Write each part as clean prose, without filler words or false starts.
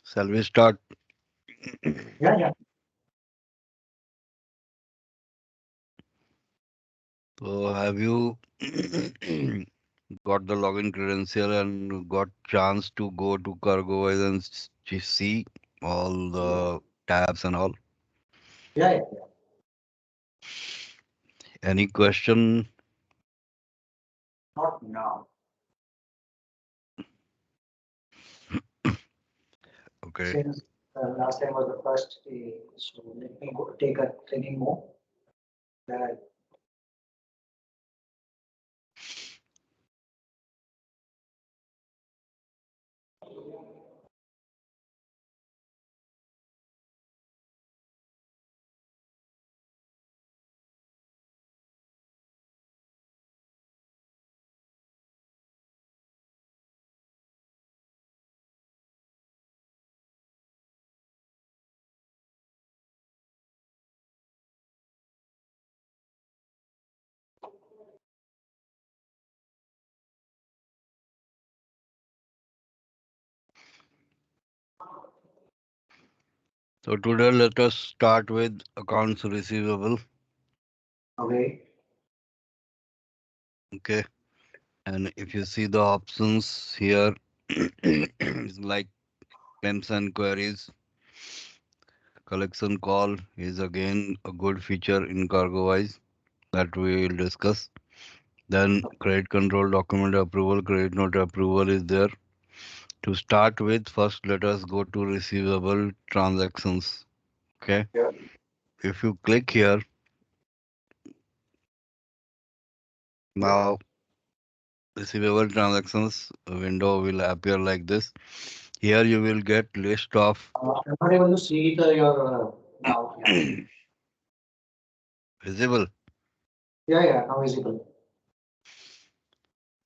Shall we start? Yeah, yeah. So have you got the login credential and got chance to go to CargoWise and see all the tabs and all? Yeah, yeah. Any question? Not now. Okay. Since last time was the first, so let me go take a training more. Uh, So today let us start with accounts receivable. okay. Okay. And if you see the options here, it's like claims and queries, collection call is again a good feature in CargoWise that we will discuss. Then credit control document approval, credit note approval is there. To start with, first let us go to receivable transactions. Okay. Yeah. If you click here, now receivable transactions window will appear like this. Here you will get list of I'm not able to see your now. Yeah. visible. Yeah, yeah. Now visible.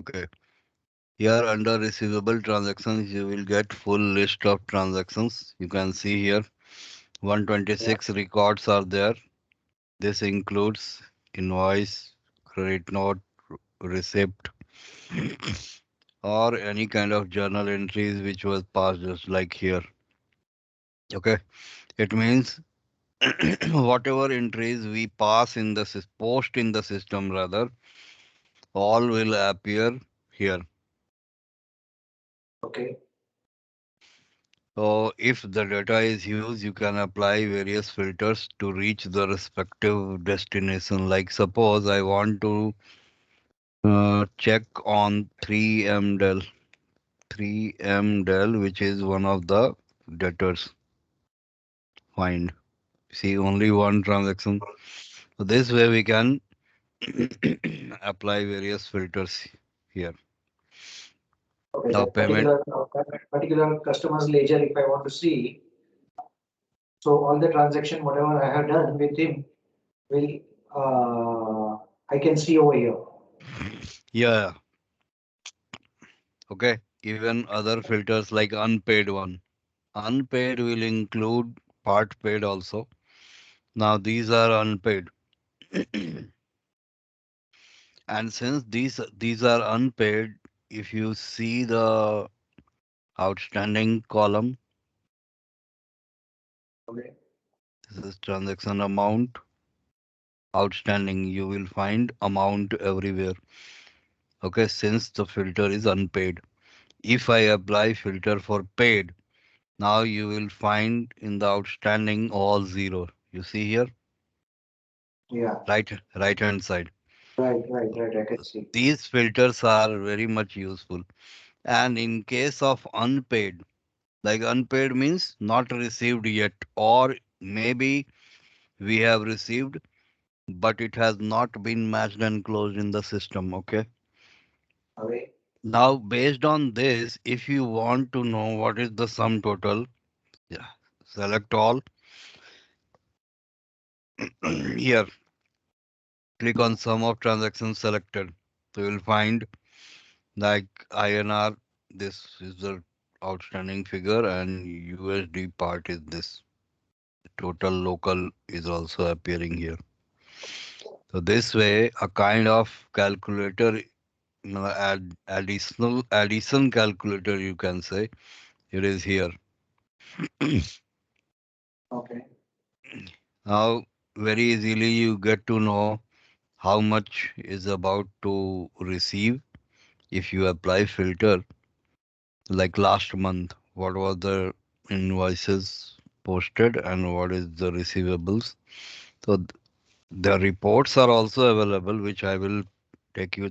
Okay. Here under receivable transactions, you will get full list of transactions. You can see here Yeah. 126 records are there. This includes invoice, credit note, receipt, or any kind of journal entries which was passed just like here. Okay. It means whatever entries we pass in the post in the system rather, all will appear here. Okay. So if the data is huge, you can apply various filters to reach the respective destination. Like suppose I want to check on 3M Dell, 3M Dell, which is one of the debtors. Find. See only one transaction. So this way we can apply various filters here. Okay. Now That payment. particular customer's ledger, if I want to see, so all the transaction, whatever I have done with him, will I can see over here. Yeah. Okay. Even other filters like unpaid one. Unpaid will include part paid also. Now these are unpaid. And since these are unpaid, if you see the outstanding column, Okay. this is transaction amount, outstanding, you will find amount everywhere. Okay, since the filter is unpaid. If I apply filter for paid, now you will find in the outstanding all zero. You see here, Yeah. right hand side. Right. Right. Right. I can see. These filters are very much useful. And in case of unpaid, like unpaid means not received yet, or maybe we have received, but it has not been matched and closed in the system. Okay. Okay. Now, based on this, if you want to know what is the sum total, yeah, select all. Here, click on sum of transactions selected. So you'll find like INR, this is the outstanding figure, and USD part is this. Total local is also appearing here. So this way, a kind of calculator, additional addition calculator, you can say, it is here. Okay. Now, very easily you get to know how much is about to receive if you apply filter. Like last month, what was the invoices posted and what is the receivables? So the reports are also available, which I will take you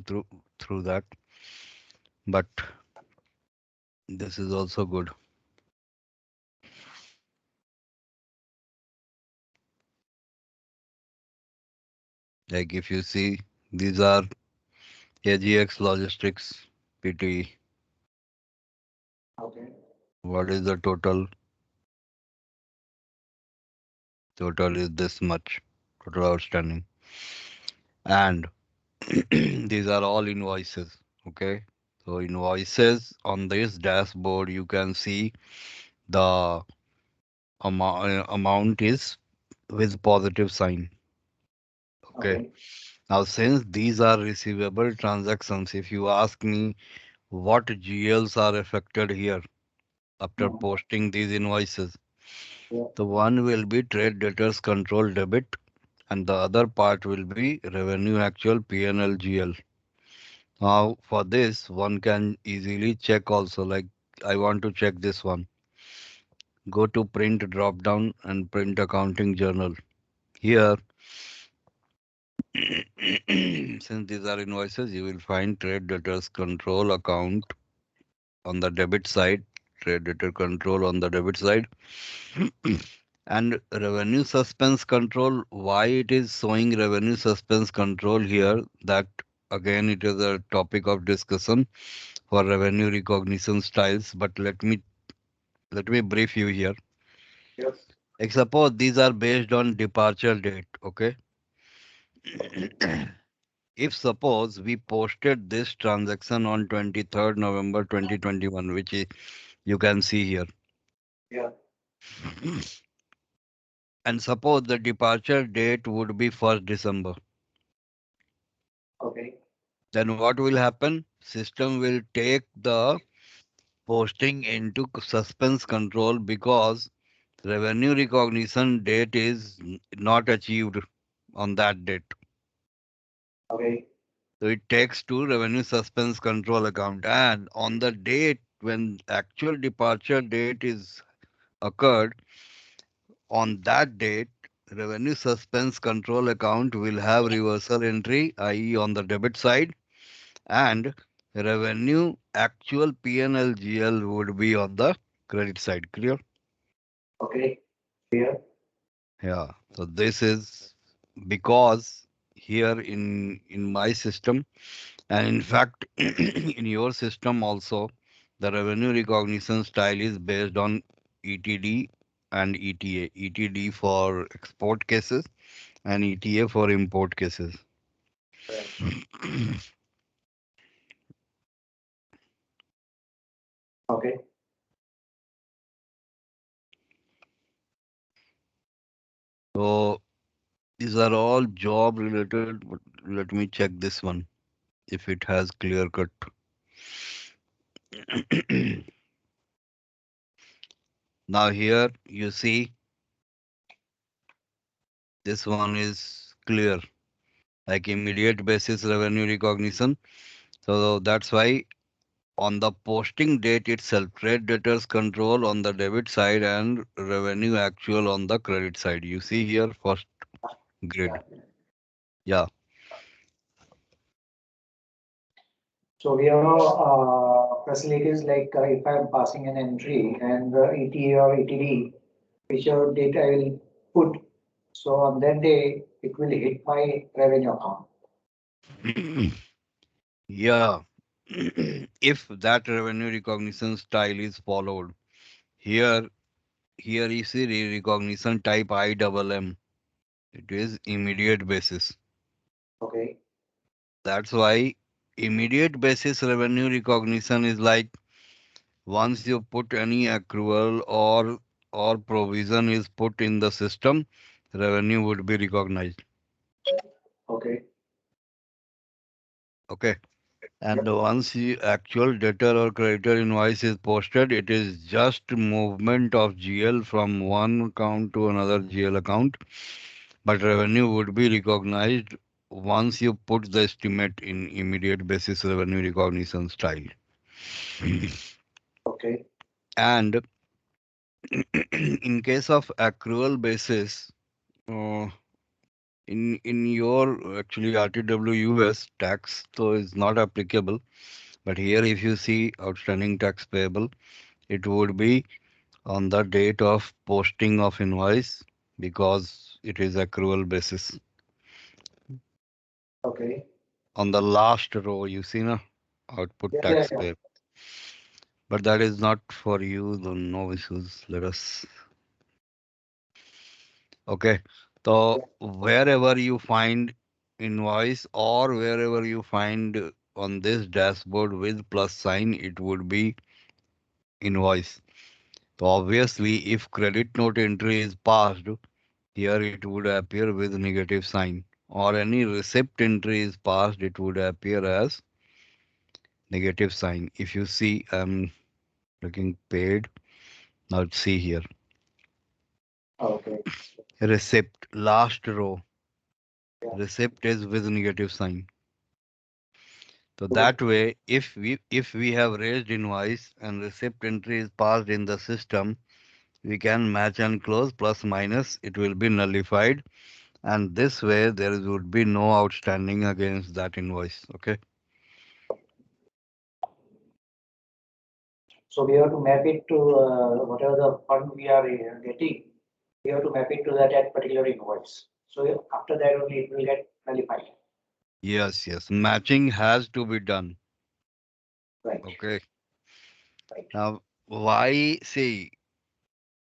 through that. But this is also good. Like if you see, these are AGX Logistics PT. Okay. What is the total? Total is this much. Total outstanding. And these are all invoices. Okay. So invoices on this dashboard, you can see the amount is with positive sign. Okay. Okay. Now, since these are receivable transactions, if you ask me what GLs are affected here after Mhm. posting these invoices, Yeah. the one will be trade debtors control debit and the other part will be revenue actual PNL GL. Now, for this, one can easily check also, like I want to check this one. Go to print drop down and print accounting journal. Here, since these are invoices, you will find trade debtors control account on the debit side, trade debtor control on the debit side, and revenue suspense control. Why it is showing revenue suspense control here? That again, it is a topic of discussion for revenue recognition styles. But let me brief you here. Yep. Like suppose these are based on departure date. Okay. If suppose we posted this transaction on 23rd November 2021, which is, you can see here. Yeah. And suppose the departure date would be 1st December. Okay. Then what will happen? System will take the posting into suspense control because revenue recognition date is not achieved on that date. Okay. So it takes to revenue suspense control account. And on the date when actual departure date is occurred, on that date, revenue suspense control account will have reversal entry, i.e. on the debit side, and revenue actual P&L GL would be on the credit side. Clear? Okay. Clear. Yeah. So this is because here in my system, and in fact in your system also, the revenue recognition style is based on ETD and ETA. ETD for export cases and ETA for import cases. Right. Okay. So these are all job related, but let me check this one if it has clear cut. Now here you see this one is clear, like immediate basis revenue recognition. So that's why on the posting date itself, trade debtors control on the debit side and revenue actual on the credit side. You see here first grid. Yeah. Yeah. So we have facilities like if I am passing an entry and the ETA or ETD, whichever date I will put, so on that day it will hit my revenue account. Yeah. If that revenue recognition style is followed, here here you see recognition type IMM. It is immediate basis. Okay. That's why immediate basis revenue recognition is like Once you put any accrual or provision is put in the system, revenue would be recognized. Okay. Okay. And Yep. once the actual debtor or creditor invoice is posted, it is just movement of GL from one account to another GL account. But revenue would be recognized once you put the estimate in immediate basis revenue recognition style. Okay. And in case of accrual basis, uh, in your actually RTWUS tax, so is not applicable. But here, if you see outstanding tax payable, it would be on the date of posting of invoice because it is accrual basis. Okay. On the last row, you see na output Yeah, yeah, tax yeah. pay. But that is not for you, the no issues. Let us. Okay. So Yeah. wherever you find invoice or wherever you find on this dashboard with plus sign, it would be invoice. So obviously, if credit note entry is passed, here it would appear with negative sign. Or any receipt entry is passed, it would appear as negative sign. If you see, I'm looking paid. Now see here. Okay. Receipt, last row. Yeah. Receipt is with negative sign. So Good. that way, if we have raised invoice and receipt entry is passed in the system, we can match and close plus minus. It will be nullified, and this way there would be no outstanding against that invoice. Okay. So we have to map it to whatever the fund we are getting. We have to map it to that particular invoice. So after that only it will get nullified. Yes, yes. Matching has to be done. Right. Okay. Right. Now, why say?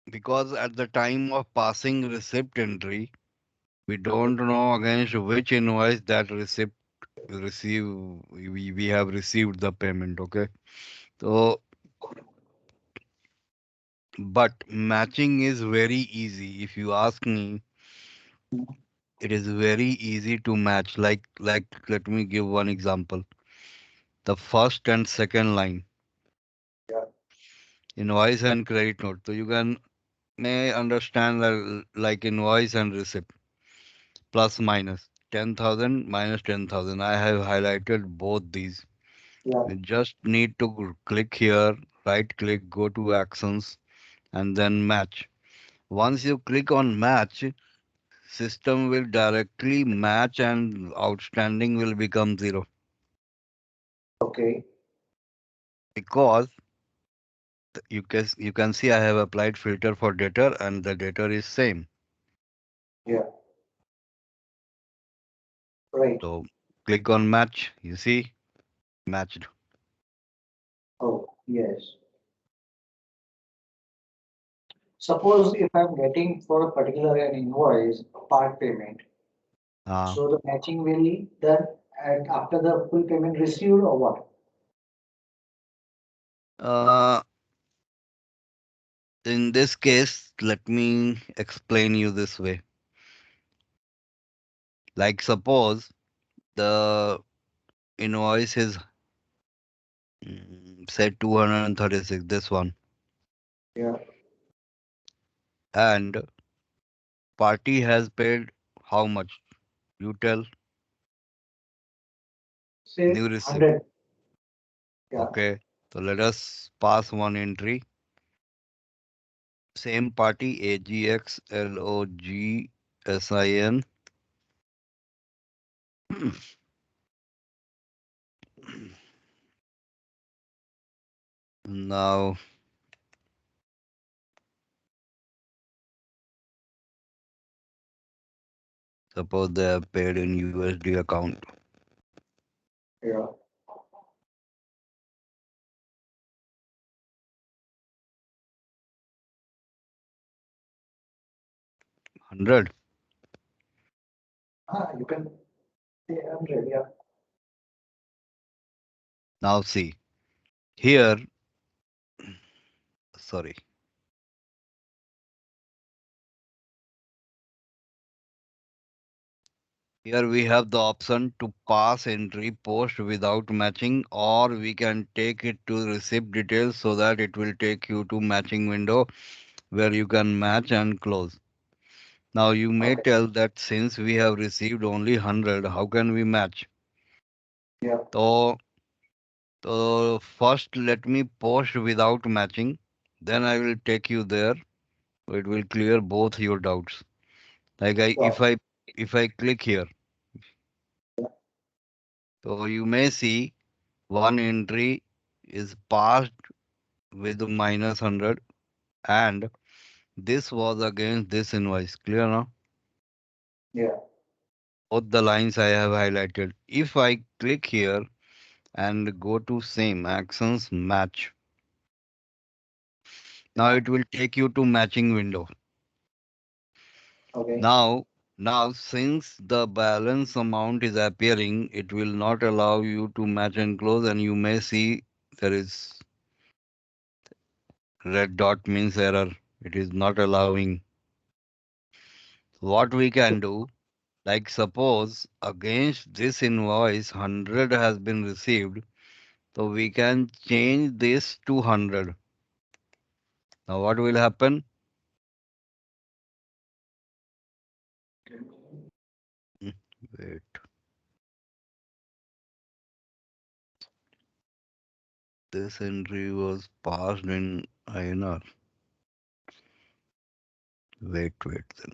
Because at the time of passing receipt entry, we Okay. don't know against which invoice that receipt receive we have received the payment. Okay. So, but matching is very easy. If you ask me, it is very easy to match. Like let me give one example. The first and second line, Yeah. invoice and credit note. So you can may understand that like invoice and receipt plus minus 10,000 minus 10,000. I have highlighted both these. Yeah. You just need to click here, right click, go to actions, and then match. Once you click on match, system will directly match and outstanding will become zero Okay. because you can see I have applied filter for debtor and the debtor is same. Yeah. Right. So click on match, you see matched. Oh, yes. Suppose if I'm getting for a particular an invoice, a part payment, Uh, so the matching will be done and after the full payment received or what? uh, in this case, let me explain you this way. Like suppose the invoice is say 236, this one, Yeah. and party has paid how much? You tell. Say New receipt. 100. Yeah. Okay. So let us pass one entry. Same party AGXLOGSIN. Now suppose they have paid in USD account. Yeah. 100. You can say 100. Yeah. Now see here sorry. Here we have the option to pass entry post without matching, or we can take it to receipt details so that it will take you to matching window where you can match and close. Now you may Okay. tell that since we have received only 100, how can we match? Yeah. So, so first let me post without matching, then I will take you there. It will clear both your doubts. Like Sure. if I click here, so you may see one entry is passed with minus 100, and this was against this invoice. Clear now? Yeah. Both the lines I have highlighted. If I click here and go to same actions match, now Yeah. it will take you to matching window. Okay. Now since the balance amount is appearing, it will not allow you to match and close, and you may see there is red dot means error. It is not allowing. What we can do, like suppose against this invoice 100 has been received, so we can change this to 100. Now what will happen? Hmm, Wait, this entry was passed in INR. Wait then.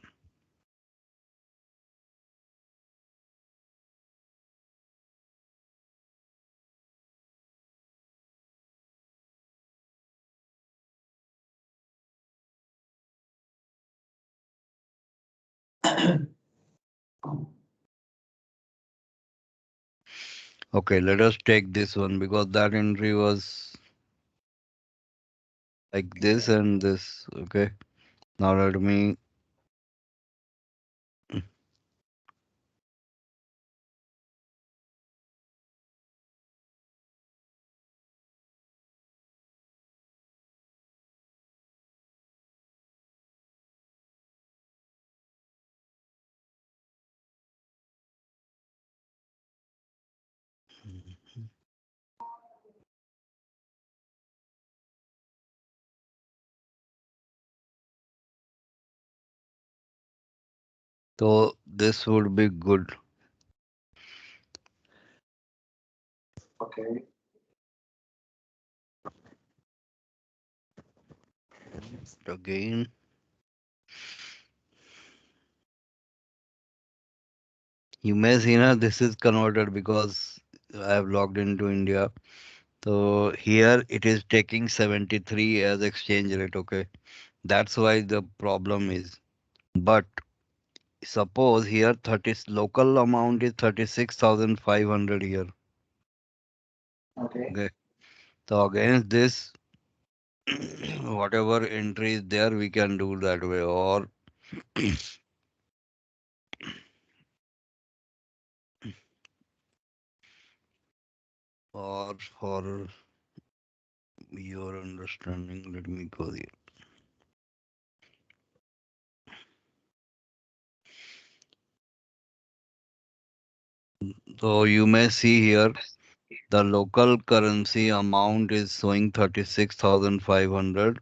Okay, let us take this one because that entry was like this and this. Okay, now let me. So this would be good. Okay. Again, you may see now this is converted because I have logged into India. So here it is taking 73 as exchange rate. Okay, that's why the problem is. But suppose here 30 local amount is 36,500 here. Okay. Okay, so against this, whatever entry is there, we can do that way, or for your understanding, let me go here. So you may see here the local currency amount is showing 36,500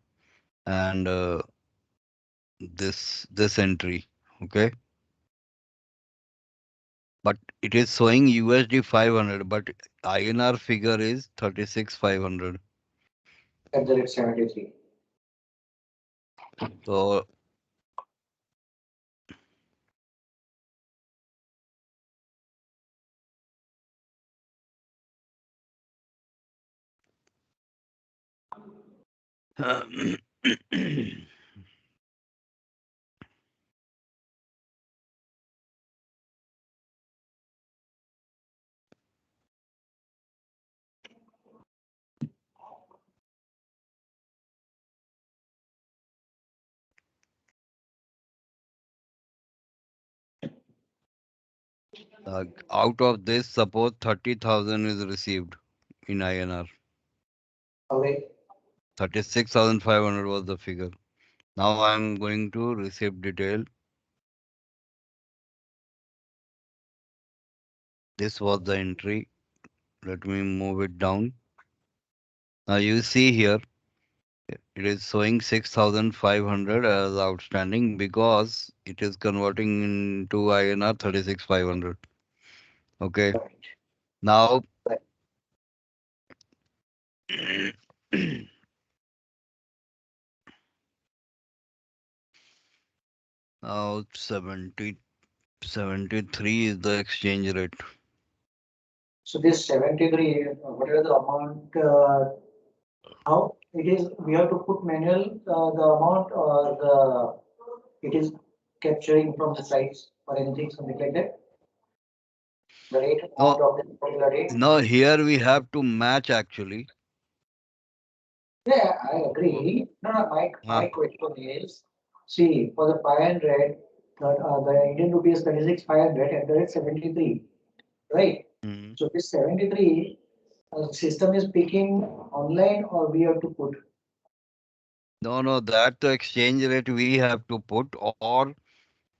and this entry. Okay, but it is showing USD 500, but INR figure is 36,500. At the rate 73. So out of this, suppose 30,000 is received in INR. Okay. 36,500 was the figure. Now I'm going to receipt detail. This was the entry. Let me move it down. Now you see here, it is showing 6,500 as outstanding because it is converting into INR 36,500. Okay. Right. Now, Right. now 73 is the exchange rate. So this 73, whatever the amount, how it is, we have to put manual the amount or it is capturing from the sites or anything, something like that. The rate No, amount of the particular rate. no, here we have to match actually. Yeah, I So, agree. No, no, my uh, question is, see, for the 500, the Indian rupee is 36 500 and the rate 73, right? mhm. So this 73, system is picking online or we have to put, No, no, that the exchange rate we have to put,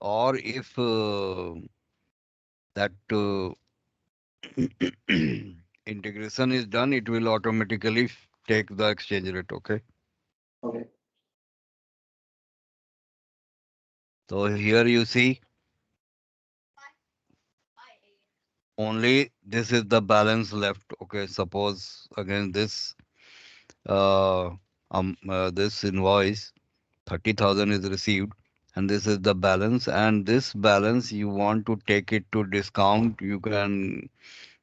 or if that integration is done, it will automatically take the exchange rate. Okay. okay, So here you see only this is the balance left. Okay. Suppose again uh, this invoice 30,000 is received, and this is the balance, and this balance you want to take it to discount, you can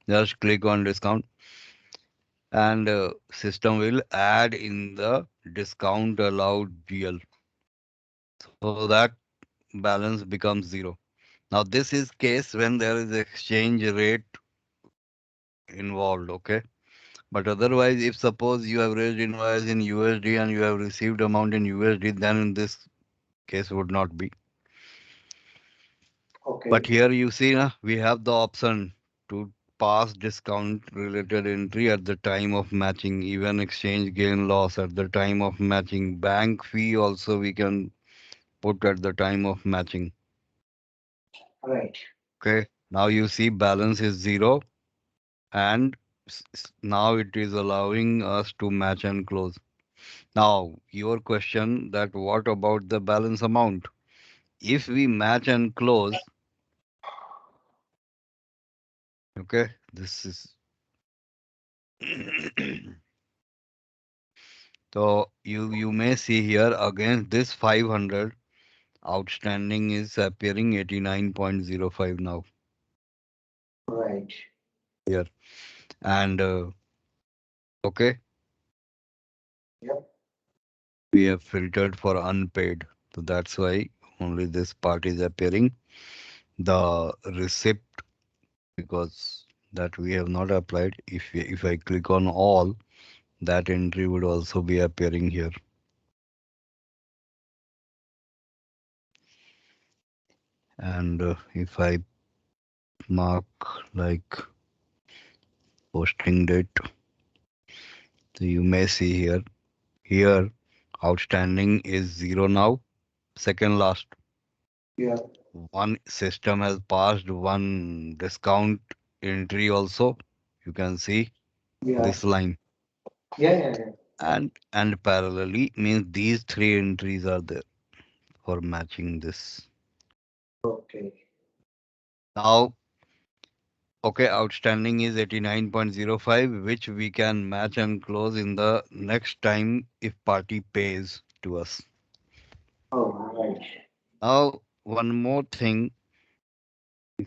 just click on discount, and system will add in the discount allowed GL, so that balance becomes zero. Now this is case when there is exchange rate involved. Okay. But otherwise, if suppose you have raised invoice in USD and you have received amount in USD, then in this case would not be. But okay, here you see, we have the option to pass discount related entry at the time of matching, even exchange gain loss at the time of matching. Bank fee also we can put at the time of matching. right, Okay. Now you see balance is zero, and now it is allowing us to match and close. Now your question that what about the balance amount? If we match and close, okay, this is so you may see here against this 500 outstanding is appearing 89.05 now right, here, and okay, yep, we have filtered for unpaid, so that's why only this part is appearing. The receipt, because that we have not applied, if I click on all, that entry would also be appearing here. And if I mark like posting date, so you may see here outstanding is zero now, second last. yeah, One system has passed one discount entry also. You can see yeah, this line. yeah, yeah, yeah, And parallelly means these three entries are there for matching this. okay, Now, okay, outstanding is 89.05, which we can match and close in the next time if party pays to us. oh, right, Now, one more thing,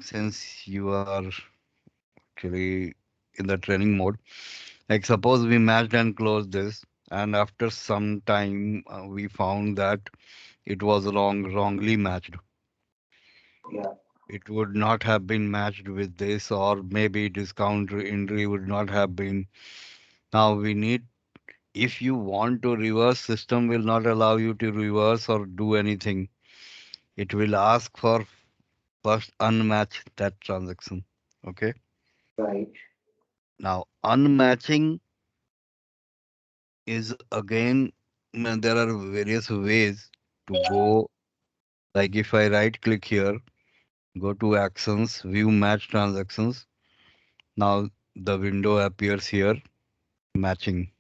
since you are actually in the training mode, like suppose we matched and closed this, and after some time we found that it was wrongly matched. yeah, It would not have been matched with this, or maybe discount entry would not have been. Now we need, if you want to reverse, system will not allow you to reverse or do anything. It will ask for first unmatch that transaction. Okay. right, Now unmatching is again, there are various ways to go. Like if I right click here, go to actions, view match transactions. Now the window appears here, matching.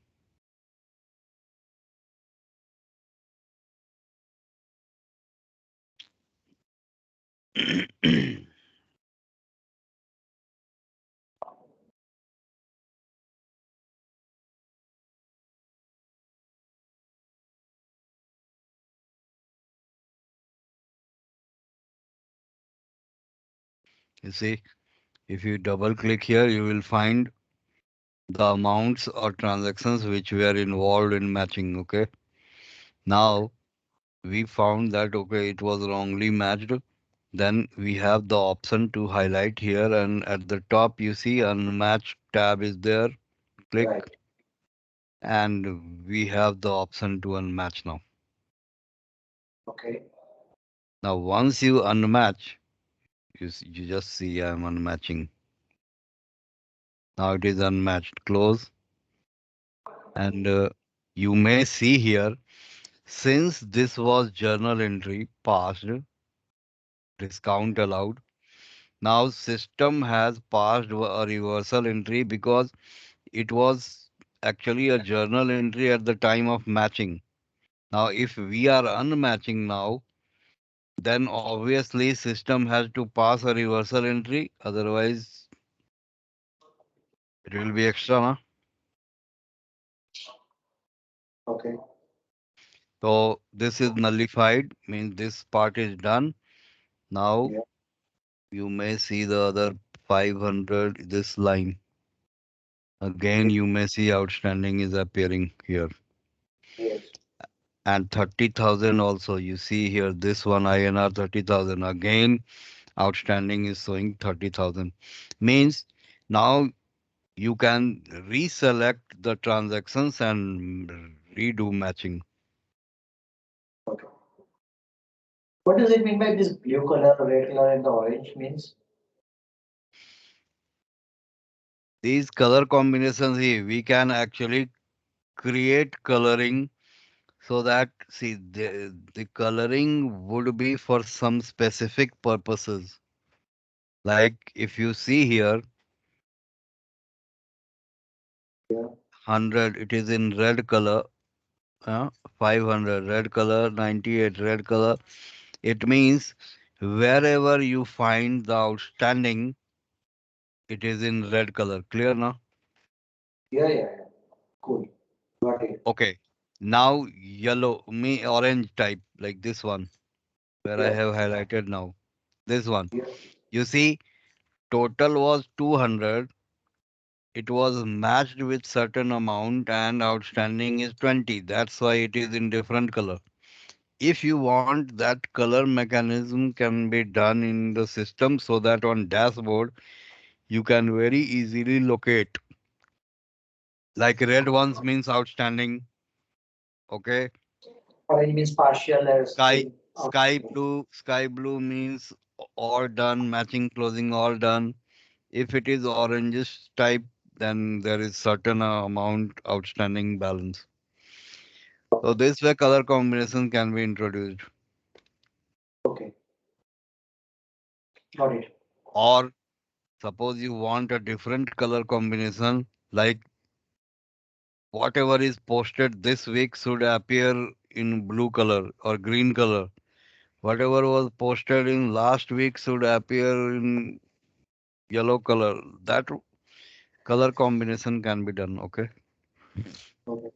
You see, if you double click here, you will find the amounts or transactions which were involved in matching. Okay. Okay. Now we found that okay, it was wrongly matched. Then we have the option to highlight here, and at the top you see unmatched tab is there. Click, Right. and we have the option to unmatch now. Okay. Now once you unmatch, you just see I'm unmatching. Now it is unmatched. Close, and you may see here, since this was journal entry passed, discount allowed. Now system has passed a reversal entry because it was actually a journal entry at the time of matching. Now if we are unmatching now, then obviously system has to pass a reversal entry, otherwise it will be extra, na? Okay. So this is nullified, means this part is done. Now Yeah. you may see the other 500, this line. Again, Okay. you may see outstanding is appearing here. Yes. And 30,000 also, you see here, this one INR 30,000. Again, outstanding is showing 30,000. Means now you can reselect the transactions and redo matching. Okay. What does it mean by this blue color, red color, and the orange means? These color combinations here, we can actually create coloring so that, see, the coloring would be for some specific purposes. Like if you see here, Yeah. 100, it is in red color, 500 red color, 98 red color. It means wherever you find the outstanding, it is in red color. Clear now? Yeah. Yeah. Yeah. Cool. Got it. Okay. Now yellow, me orange type, like this one, where I Yeah. have highlighted now. This one. Yeah. You see, total was 200. It was matched with certain amount and outstanding is 20. That's why it is in different color. If you want, that color mechanism can be done in the system so that on dashboard you can very easily locate. Like red ones means outstanding. Okay. Orange means partial as Sky in outstanding. sky blue means all done, matching closing all done. If it is orangish type, then there is certain amount outstanding balance. So Okay. this way color combination can be introduced. Okay. Got it. Or suppose you want a different color combination, like whatever is posted this week should appear in blue color or green color. Whatever was posted in last week should appear in yellow color. That color combination can be done. Okay. Okay.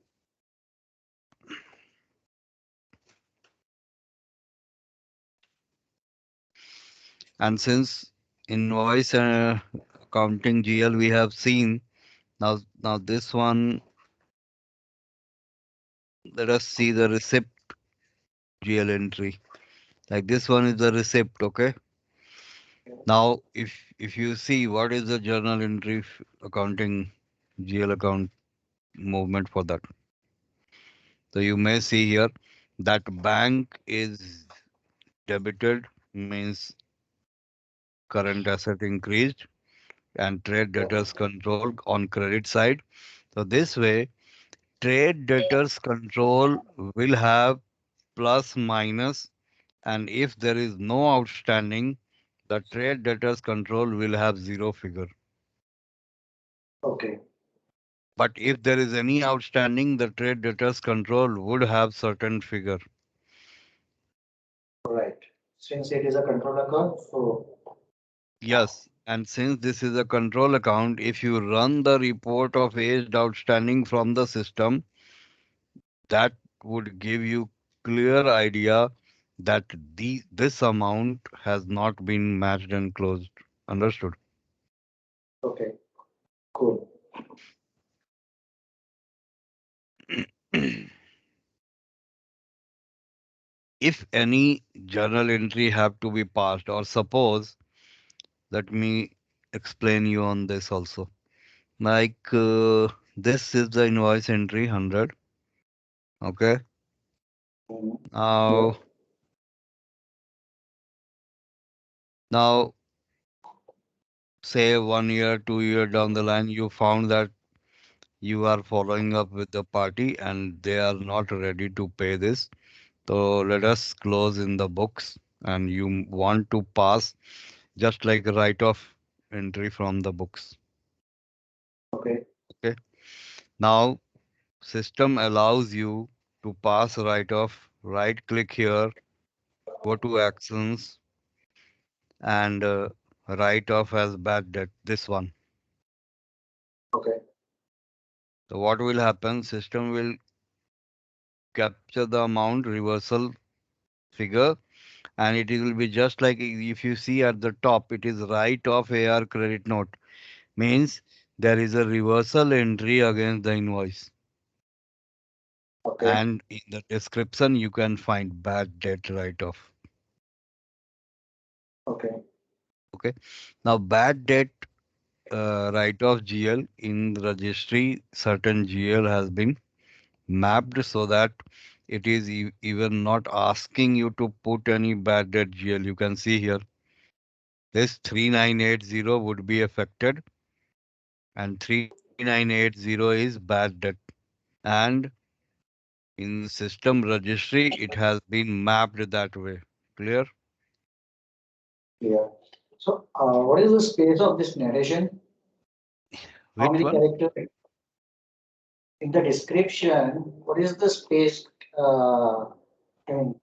And since invoice accounting GL we have seen, now this one, let us see the receipt GL entry. Like this one is the receipt. Okay. Now, if you see what is the journal entry accounting GL account movement for that. So you may see here that bank is debited, means current asset increased, and trade Yeah. debtors control on credit side. So this way trade debtors control will have plus minus, and if there is no outstanding, the trade debtors control will have zero figure. Okay. But if there is any outstanding, the trade debtors control would have certain figure. Right. Since it is a control account, so Yes, and since this is a control account, if you run the report of aged outstanding from the system, that would give you clear idea that this amount has not been matched and closed. Understood? okay, cool. If any journal entry have to be passed, or suppose, let me explain you on this also. Like this is the invoice entry 100. Okay. Mhm. Yeah. Now, now say 1 year, 2 year down the line, you found that you are following up with the party and they are not ready to pay this. So let us close in the books and you want to pass just like a write-off entry from the books. Okay. Okay. Now system allows you to pass write-off. Right click here, go to actions and write-off as bad debt. This one. Okay. So what will happen? System will capture the amount reversal figure and it will be just like if you see at the top it is write-off AR credit note means there is a reversal entry against the invoice Okay. and in the description you can find bad debt write-off. Okay. Okay, now bad debt write-off GL in the registry, certain GL has been mapped so that it is even not asking you to put any bad debt GL. You can see here this 3980 would be affected and 3980 is bad debt. And in system registry, it has been mapped that way. Clear? Yeah. So, what is the space of this narration? How Which many one? characters in the description? What is the space? I mean,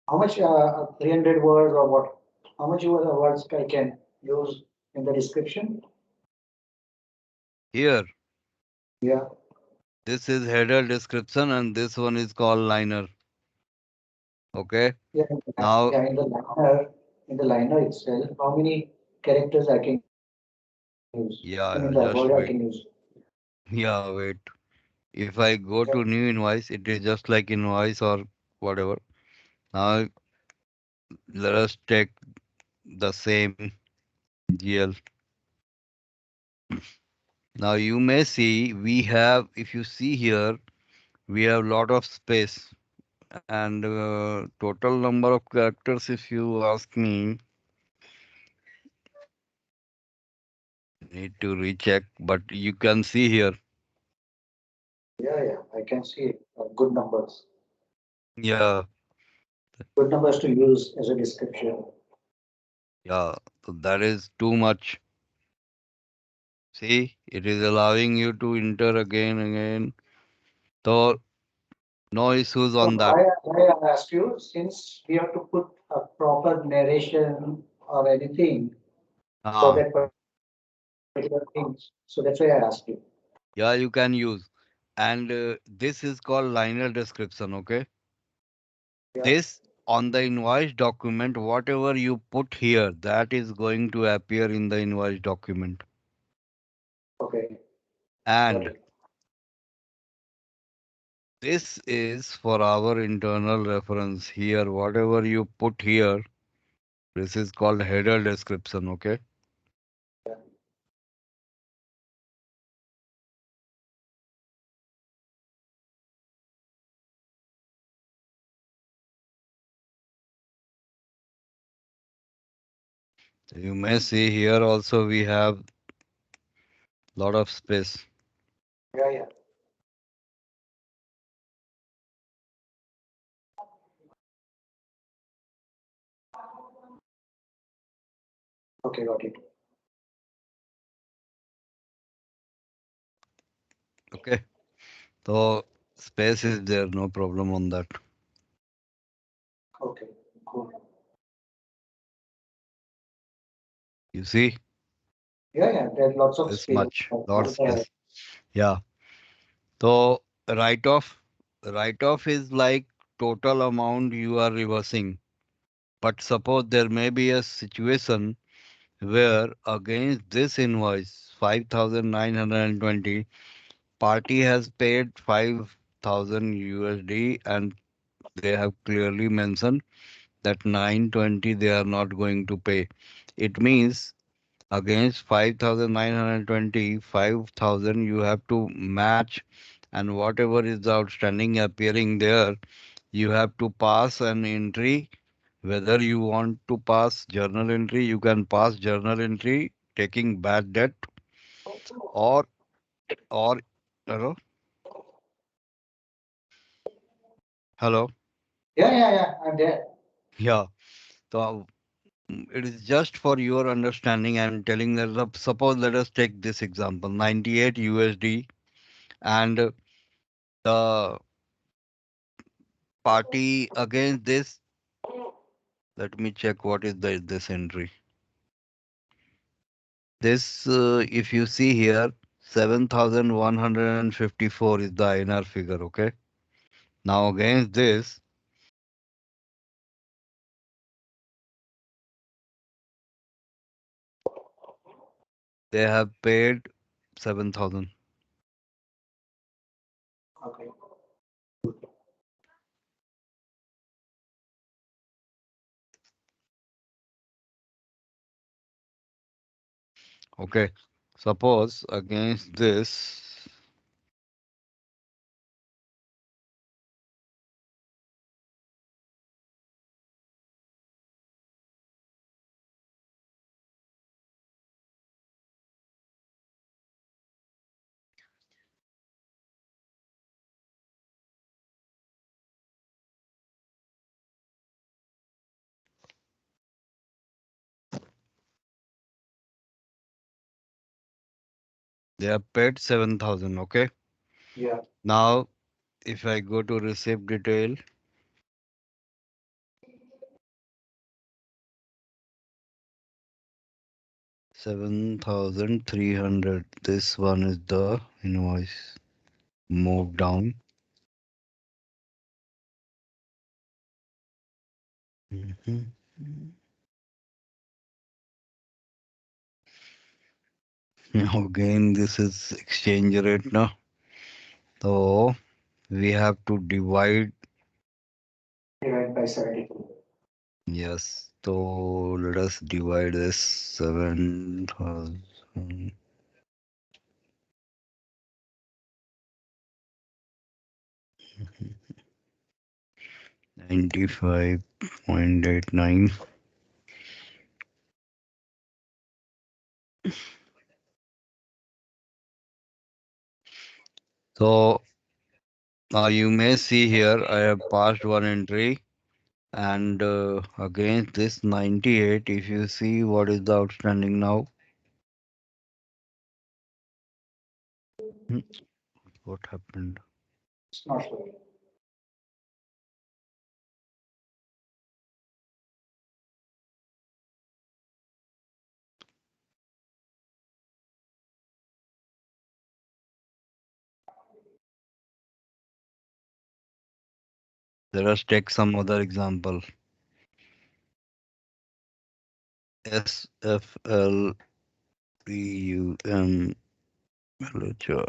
how much 300 words or what? How much words I can use in the description? Here, Yeah. this is header description and this one is called liner. Okay. Yeah. Now, Yeah. In the liner itself, how many characters I can use? I mean, the word I can yeah, use. just wait. Yeah, wait. If I go Yeah. to new invoice, it is just like invoice or whatever. Now, let us take the same GL. Now, you may see we have, if you see here, we have lot of space and total number of characters if you ask me need to recheck but you can see here. Yeah. Yeah. I can see good numbers. Yeah, Good numbers to use as a description. yeah, so that is too much. See, it is allowing you to enter again, so no issues So on that. why I ask you, since we have to put a proper narration or anything for Ah, that particular thing, so that's why I asked you. yeah, you can use and this is called liner description. Okay, Yeah. this on the invoice document whatever you put here that is going to appear in the invoice document. Okay. Got And it. this is for our internal reference here. Whatever you put here, this is called header description. Okay. Yeah. You may see here also we have lot of space. Yeah. Yeah. Okay, got it. Okay. So space is there, no problem on that. Okay, cool. You see, Yeah, yeah, there's lots of this space. much, Go lot of ahead. space. Yeah. So write off is like total amount you are reversing. But suppose there may be a situation where against this invoice 5,920 party has paid 5,000 USD and they have clearly mentioned that 920 they are not going to pay. It means against 5,920, 5,000 you have to match, and whatever is outstanding appearing there, you have to pass an entry. Whether you want to pass journal entry, you can pass journal entry taking bad debt, or or hello, hello, Yeah, yeah, yeah, I'm there. yeah. So it is just for your understanding. I'm telling that suppose let us take this example 98 USD and the party against this. Let me check what is this entry. This if you see here 7,154 is the INR figure. Okay. Now against this they have paid 7,000. Okay. Okay. Suppose against this they have paid 7,000. Okay. Yeah. Now if I go to receipt detail, 7,300. This one is the invoice. Move down. Mhm. Now again, this is exchange rate now. So we have to divide. Divide by 72. Yes. So let us divide this 7,000. 95.89. So now you may see here I have passed one entry, and against this 98, if you see what is the outstanding now. Hmm, what happened? It's not sure. Let us take some other example. SFL PUM manager.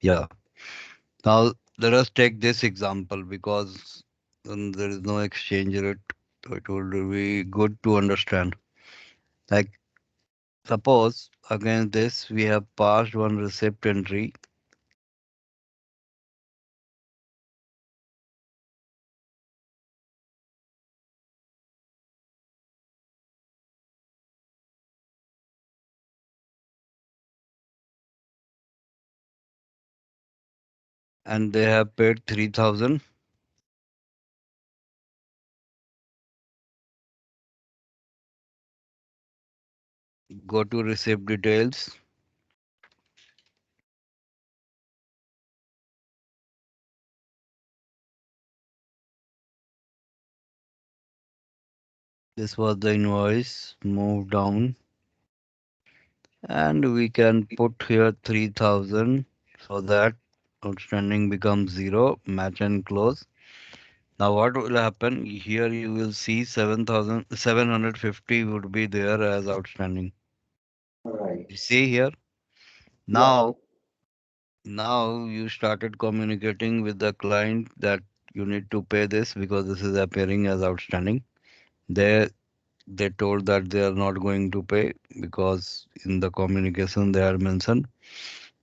Yeah. Now let us take this example because there is no exchange rate. So it will be good to understand. Like suppose against this we have passed one receipt entry. and they have paid 3,000. Go to receipt details. This was the invoice. Move down and we can put here 3,000 so that outstanding becomes zero. Match and close. Now what will happen? Here you will see 7,750 would be there as outstanding. Right. You see here. Yeah. Now you started communicating with the client that you need to pay this because this is appearing as outstanding. They they told that they are not going to pay because in the communication they are mentioned.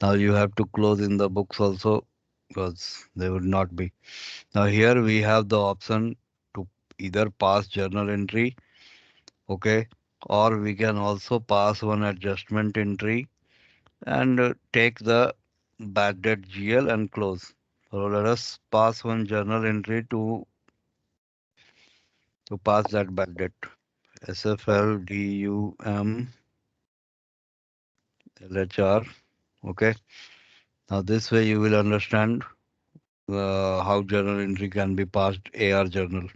Now you have to close in the books also because they would not be. Now here we have the option to either pass journal entry, okay, or we can also pass one adjustment entry and take the bad debt GL and close. So let us pass one journal entry to pass that bad debt. SFL DUM LHR. Okay. Now this way you will understand how journal entry can be passed AR journal.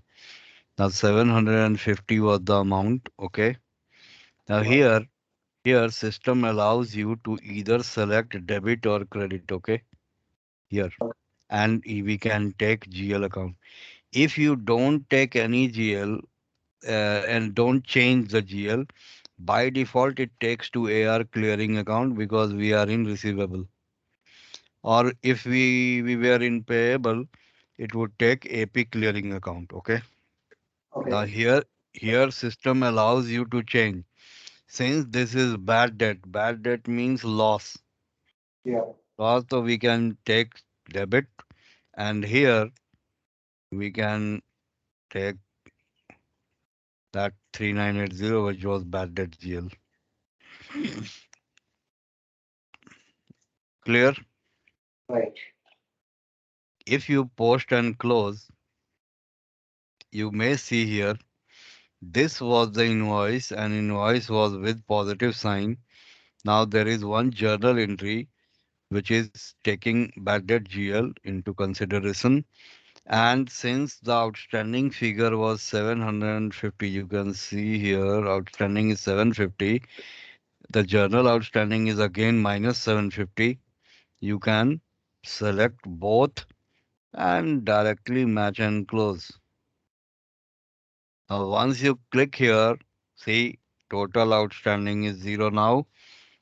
Now 750 was the amount. Okay. Now Right. here system allows you to either select debit or credit. Okay. Here and we can take GL account. If you don't take any GL and don't change the GL, by default it takes to AR clearing account because we are in receivable. Or if we were in payable, it would take AP clearing account. Okay. Now Okay. here system allows you to change. Since this is bad debt means loss. Yeah. Loss, so we can take debit, and here we can take that 3980 which was bad debt GL. Clear? Right. If you post and close, you may see here this was the invoice and invoice was with positive sign. Now there is one journal entry which is taking bad debt GL into consideration. And since the outstanding figure was 750, you can see here outstanding is 750. The journal outstanding is again minus 750. You can select both and directly match and close. Now, once you click here, see total outstanding is zero now,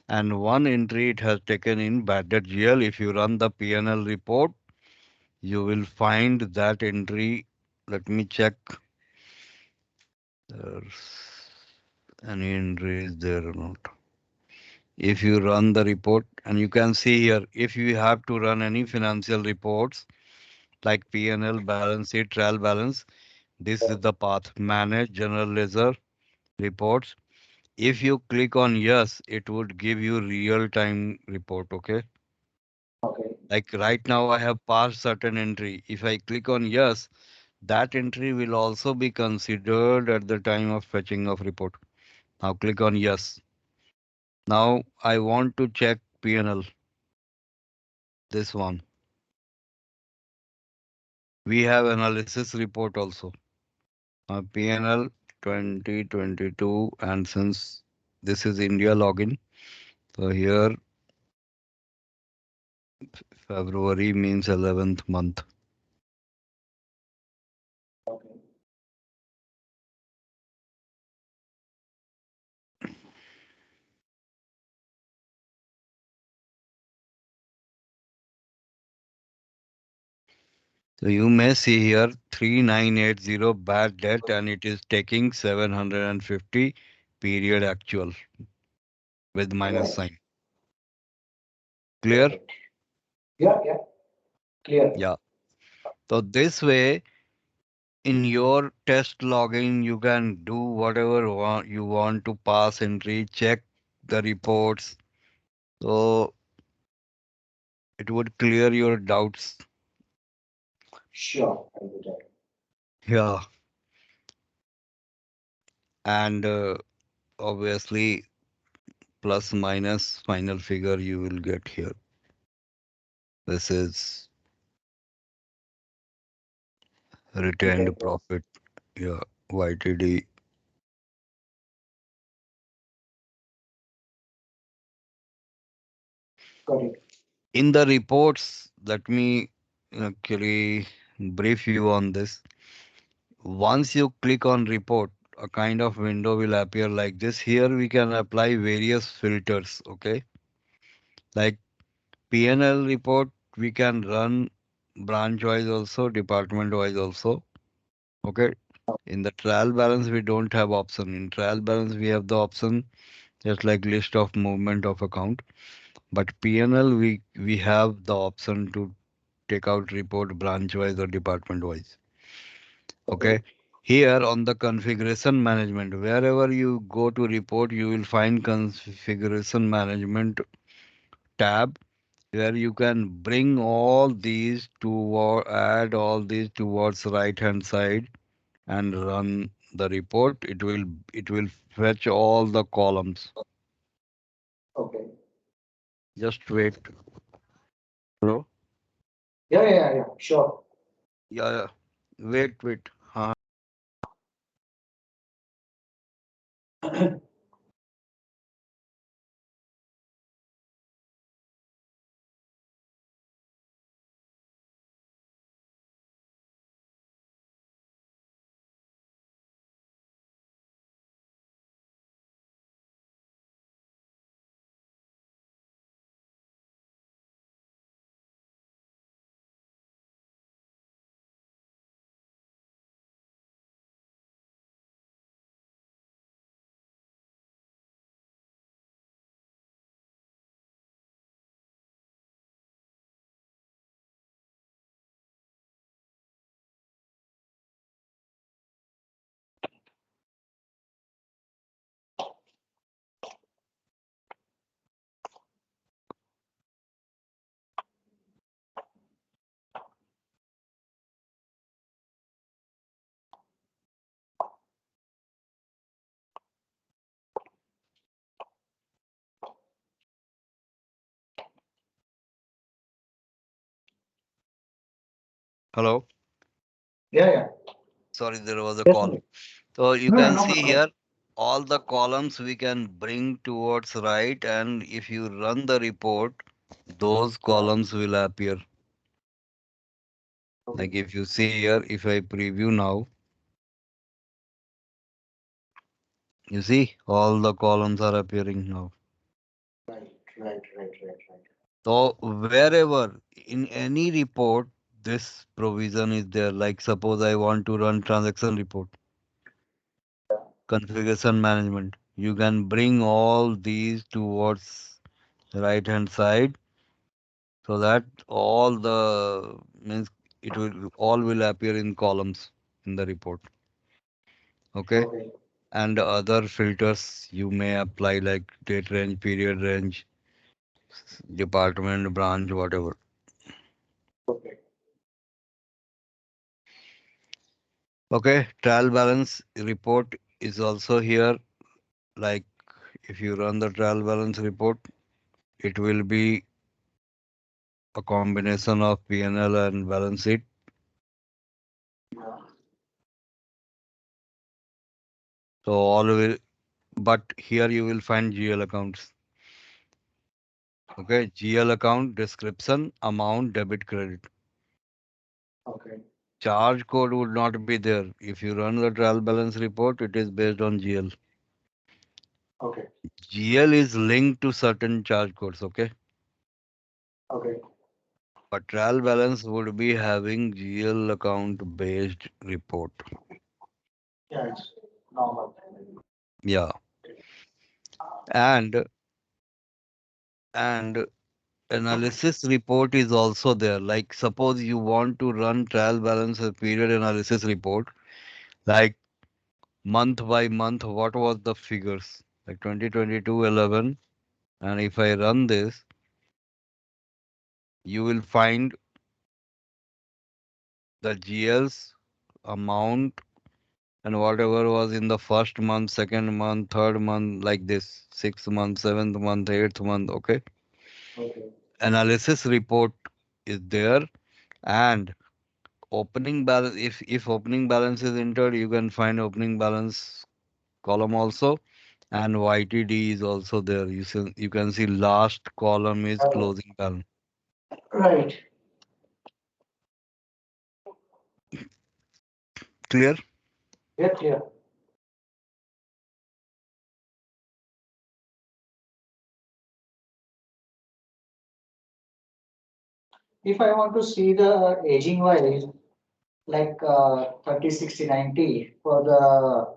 and one entry it has taken in bad debt GL. If you run the P&L report, you will find that entry. Let me check. There's any entry is there or not. If you run the report, and you can see here, if you have to run any financial reports like P&L, balance sheet, trial balance, this is the path. Manage general ledger reports. If you click on yes, it would give you real time report. Okay. Okay. Like right now, I have passed certain entry. If I click on yes, that entry will also be considered at the time of fetching of report. Now click on yes. Now I want to check P&L. This one. We have analysis report also. P&L 2022, and since this is India login, so here February means 11th month. Okay. So you may see here 3980 bad debt and it is taking 750 period actual with minus Right. sign. Clear? Right. Yeah. Yeah. Clear. Yeah. So this way in your test login you can do whatever you want to pass entry, check the reports. So it would clear your doubts. Sure, I'll do that. Yeah, and obviously plus minus final figure you will get here. This is Okay, retained profit. Yeah, YTD. got it. In the reports, let me actually brief you on this. Once you click on report, a kind of window will appear like this. Here we can apply various filters, okay? Like P&L report, we can run branch wise also, department wise also, okay? In the trial balance, we don't have option. In trial balance, we have the option just like list of movement of account. But P&L, we have the option to take out report branch wise or department wise. Okay, Okay. Here on the configuration management, wherever you go to report, you will find configuration management tab where you can bring all these to add all these towards right hand side and run the report. It will fetch all the columns. okay. Just wait. Hello? Yeah, sure. Yeah, yeah. Wait. Hello. Yeah. Sorry, there was a Yes, call. Sandeep. So you No, can no see problem. here all the columns we can bring towards right, and if you run the report, those columns will appear. Okay, Like if you see here, if I preview now, you see all the columns are appearing now. right, right. So wherever in any report, this provision is there. Like suppose I want to run transaction report, configuration management. You can bring all these towards right hand side so that all the means it will all will appear in columns in the report. Okay. Okay, And other filters you may apply like date range, period range, department, branch, whatever. okay. Okay. Trial balance report is also here. Like if you run the trial balance report, it will be a combination of P&L and balance sheet. Yeah, So all will, but here you will find GL accounts. Okay, GL account description, amount, debit, credit. okay, Charge code would not be there. If you run the trial balance report, it is based on GL. okay, GL is linked to certain charge codes, okay? okay. But trial balance would be having GL account based report. Yeah, it's normal. Yeah. And and analysis report is also there. Like suppose you want to run trial balance period analysis report, like month by month, what was the figures? Like 2022 11. And if I run this, you will find the GLs amount and whatever was in the first month, second month, third month, like this, 6th month, 7th month, 8th month. Okay. Okay. Analysis report is there, and opening balance. If opening balance is entered, you can find opening balance column also, and YTD is also there. You can see last column is Uh, closing balance. right. Clear? Yeah, clear. If I want to see the aging wise, like 30, 60, 90 for the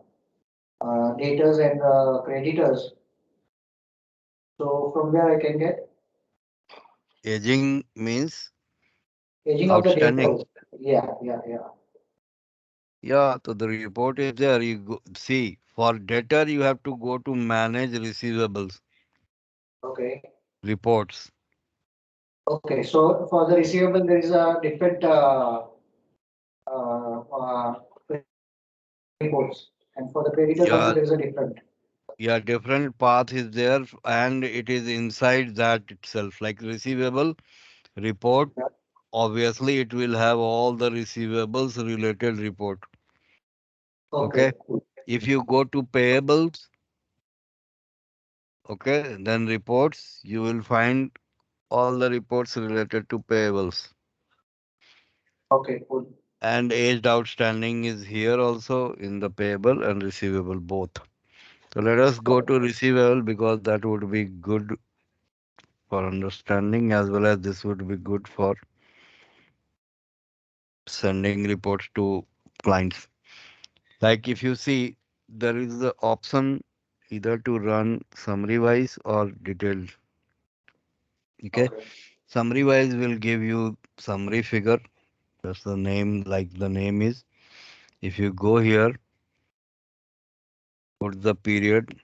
debtors and creditors, so from where I can get Aging means aging of the outstanding. debtors. Yeah, yeah, yeah. Yeah, so the report is there. You go, see, for debtor, you have to go to manage receivables Okay. reports. Okay. So for the receivable, there is a different reports, and for the creditors also Yeah, there is a different. yeah, different path is there, and it is inside that itself. Like receivable report, Yeah. obviously, it will have all the receivables related report. Okay. Okay. If you go to payables, okay, then reports, you will find all the reports related to payables. Okay. Cool. And aged outstanding is here also in the payable and receivable both. So let us go Okay. to receivable because that would be good for understanding as well as this would be good for sending reports to clients. Like if you see, there is the option either to run summary wise or detailed. Okay. Okay. Summary wise will give you summary figure. That's the name, like the name is. If you go here, put the period,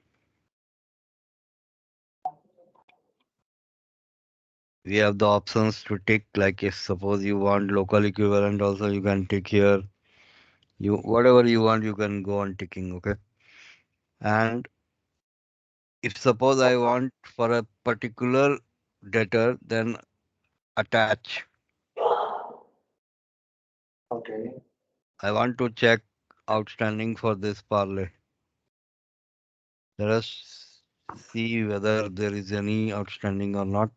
we have the options to tick. Like if suppose you want local equivalent, also you can tick here. You whatever you want, you can go on ticking. Okay. And if suppose I want for a particular debtor, then attach. Okay. I want to check outstanding for this parlay. Let us see whether there is any outstanding or not.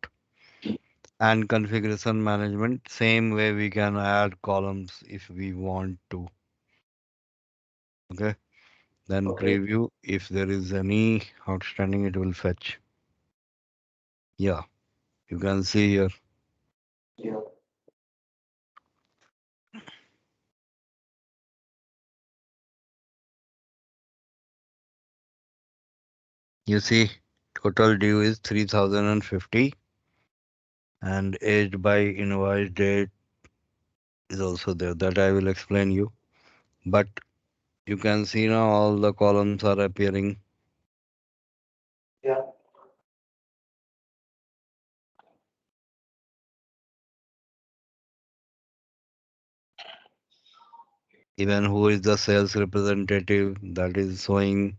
And configuration management, same way we can add columns if we want to. Okay. Then Okay. preview. If there is any outstanding, it will fetch. Yeah, you can see here. Yeah. You see, total due is 3050 and aged by invoice date is also there. That I will explain you. But you can see now all the columns are appearing. Yeah. Even who is the sales representative that is showing.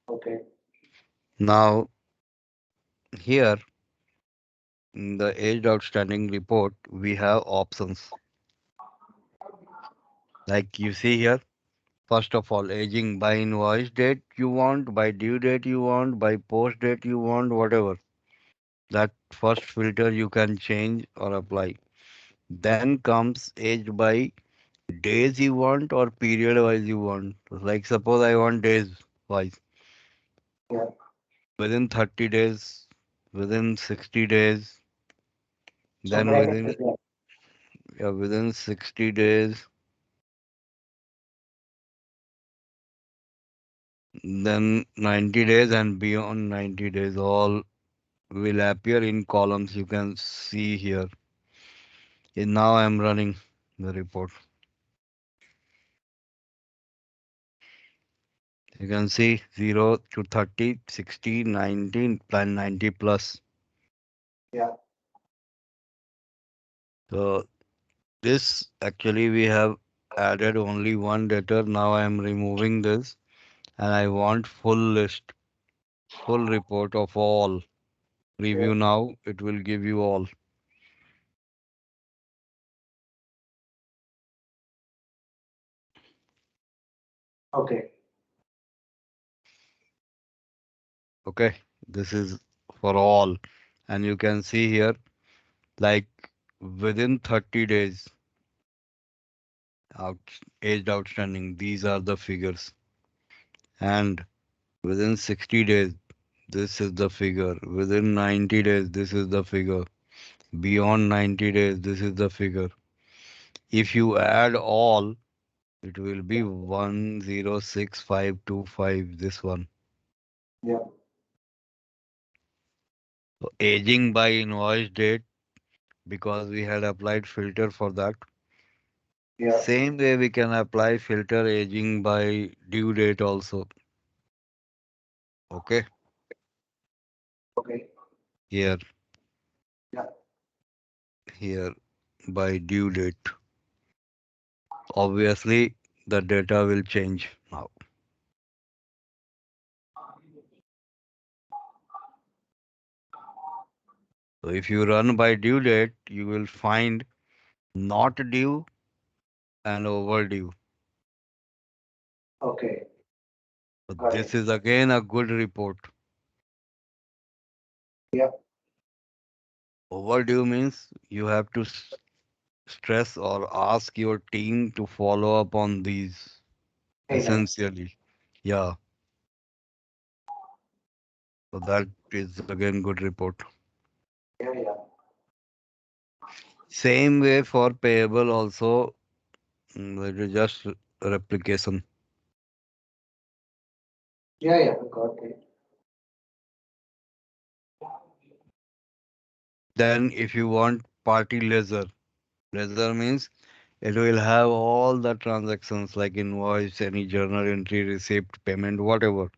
Okay. Now here in the aged outstanding report, we have options. Like you see here, first of all, aging by invoice date you want, by due date you want, by post date you want, whatever. That first filter you can change or apply. Then comes aged by days you want or period wise you want. Like suppose I want days wise, Yeah. within 30 days, within 60 days, So then bracket is within, there. yeah, within 60 days, then 90 days and beyond 90 days, all will appear in columns you can see here. And now I'm running the report. You can see 0 to 30, 60, 19, plan 90 plus. Yeah. So this actually we have added only one debtor. Now I am removing this and I want full list, full report of all. Yeah. Review now, it will give you all. Okay. Okay, this is for all. And you can see here, like within 30 days, out, aged outstanding, these are the figures. And within 60 days, this is the figure. Within 90 days, this is the figure. Beyond 90 days, this is the figure. If you add all, it will be 106525, this one. Yeah. So aging by invoice date, because we had applied filter for that. Yeah. Same way we can apply filter aging by due date also. Okay, Okay. here, Yeah. here by due date. Obviously, the data will change now. So if you run by due date, you will find not due and overdue. Okay. So Got this it. is again a good report. Yeah. Overdue means you have to stress or ask your team to follow up on these Payments. essentially. Yeah, so that is again good report. Yeah. Yeah. Same way for payable also, it is just replication. Yeah. Yeah. Got it. Then if you want party ledger means it will have all the transactions like invoice, any journal entry, receipt, payment, whatever.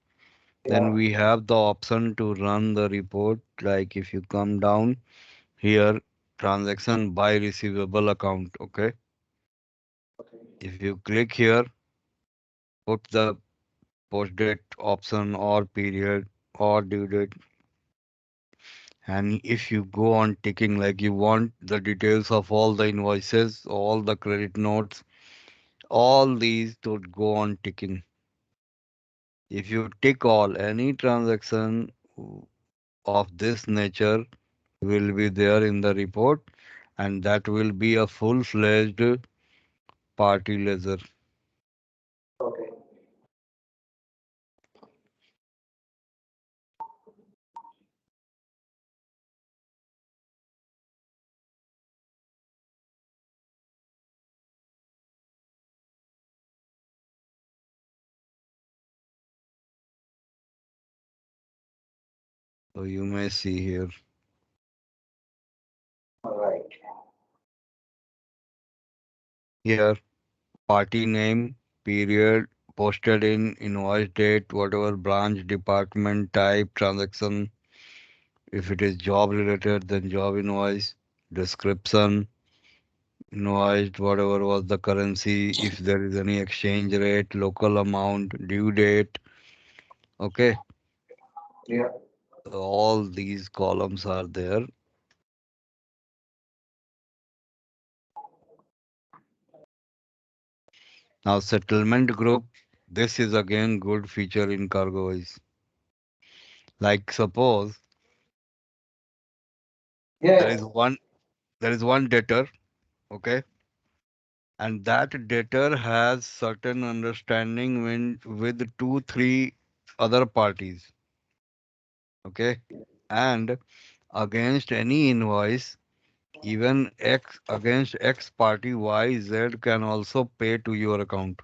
Then Yeah. we have the option to run the report. Like if you come down here, transaction by receivable account. Okay. Okay. If you click here, put the post date option or period or due date. And if you go on ticking, like you want the details of all the invoices, all the credit notes, all these to go on ticking. If you tick all, any transaction of this nature will be there in the report, and that will be a full-fledged party ledger. Okay. So you may see here. All right. Here, party name, period, posted in, invoice date, whatever branch, department, type, transaction. If it is job related, then job invoice, description, invoiced, whatever was the currency, if there is any exchange rate, local amount, due date. Okay, Yeah. so all these columns are there. Now, settlement group, this is again good feature in CargoWise. Like suppose Yeah. there Yeah. is one there is one debtor, okay, and that debtor has certain understanding with two, three other parties, okay, and against any invoice, even X against X party Y, Z can also pay to your account.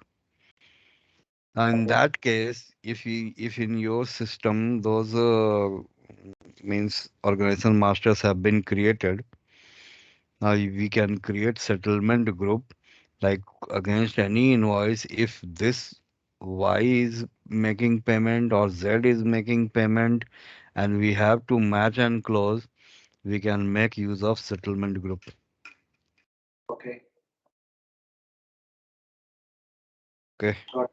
Now, in Okay. that case, if in your system those means organization masters have been created, now we can create settlement group like against any invoice if this Y is making payment or Z is making payment and we have to match and close, we can make use of settlement group. Okay. Okay. Got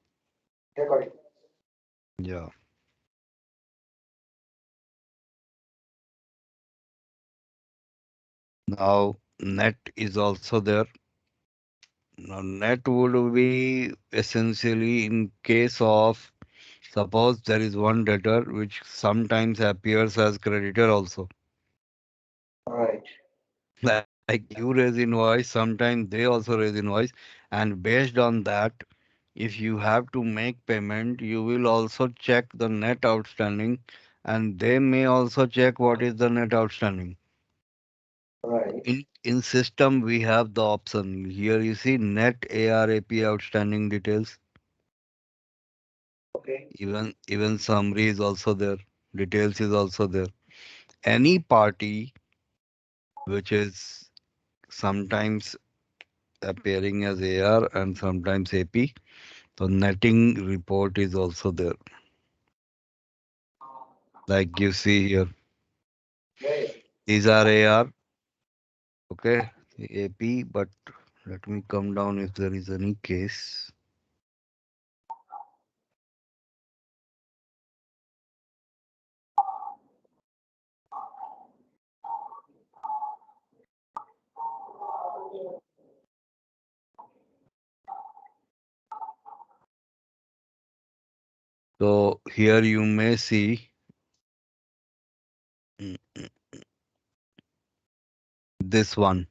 yeah, got it. Yeah. Now net is also there. Now net would be essentially in case of suppose there is one debtor which sometimes appears as creditor also. All right. Like you raise invoice, sometimes they also raise invoice, and based on that, if you have to make payment, you will also check the net outstanding, and they may also check what is the net outstanding. All right. In system, we have the option. Here you see net ARAP outstanding details. Okay. Even summary is also there. Details is also there. Any party which is sometimes appearing as AR and sometimes AP, the netting report is also there. Like you see here, Yeah, yeah. these are AR, okay, AP, but let me come down if there is any case. So here you may see mm, this one